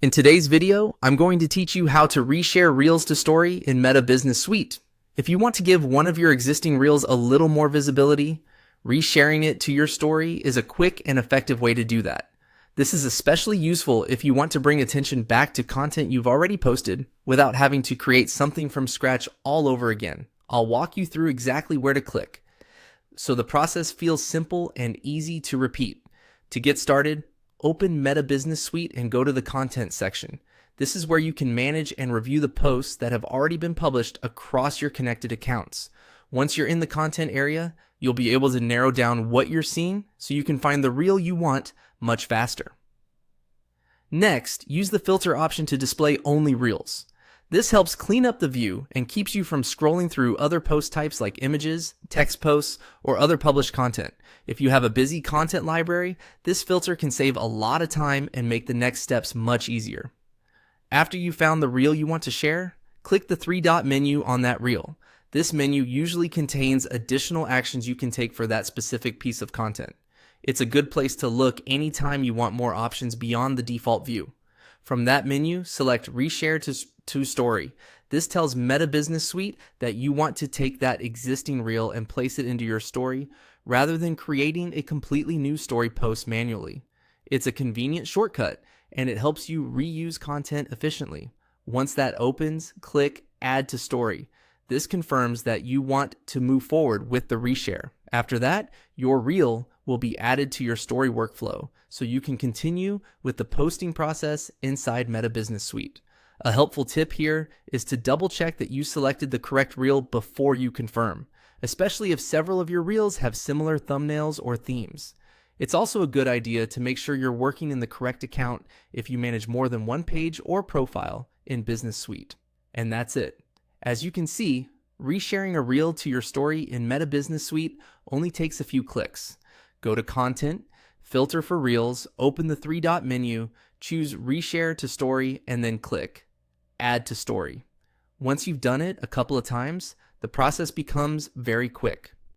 In today's video, I'm going to teach you how to reshare Reels to Story in Meta Business Suite. If you want to give one of your existing Reels a little more visibility, resharing it to your story is a quick and effective way to do that. This is especially useful if you want to bring attention back to content you've already posted without having to create something from scratch all over again. I'll walk you through exactly where to click, so the process feels simple and easy to repeat. To get started, open Meta Business Suite and go to the Content section. This is where you can manage and review the posts that have already been published across your connected accounts. Once you're in the content area, you'll be able to narrow down what you're seeing so you can find the reel you want much faster. Next, use the filter option to display only reels. This helps clean up the view and keeps you from scrolling through other post types like images, text posts, or other published content. If you have a busy content library, this filter can save a lot of time and make the next steps much easier. After you've found the reel you want to share, click the three-dot menu on that reel. This menu usually contains additional actions you can take for that specific piece of content. It's a good place to look anytime you want more options beyond the default view. From that menu, select Reshare to Story. This tells Meta Business Suite that you want to take that existing reel and place it into your story rather than creating a completely new story post manually. It's a convenient shortcut and it helps you reuse content efficiently. Once that opens, click Add to Story. This confirms that you want to move forward with the reshare. After that, your reel will be added to your story workflow, so you can continue with the posting process inside Meta Business Suite. A helpful tip here is to double check that you selected the correct reel before you confirm, especially if several of your reels have similar thumbnails or themes. It's also a good idea to make sure you're working in the correct account if you manage more than one page or profile in Business Suite. And that's it. As you can see, resharing a reel to your story in Meta Business Suite only takes a few clicks. Go to Content, filter for Reels, open the three-dot menu, choose Reshare to Story, and then click Add to Story. Once you've done it a couple of times, the process becomes very quick.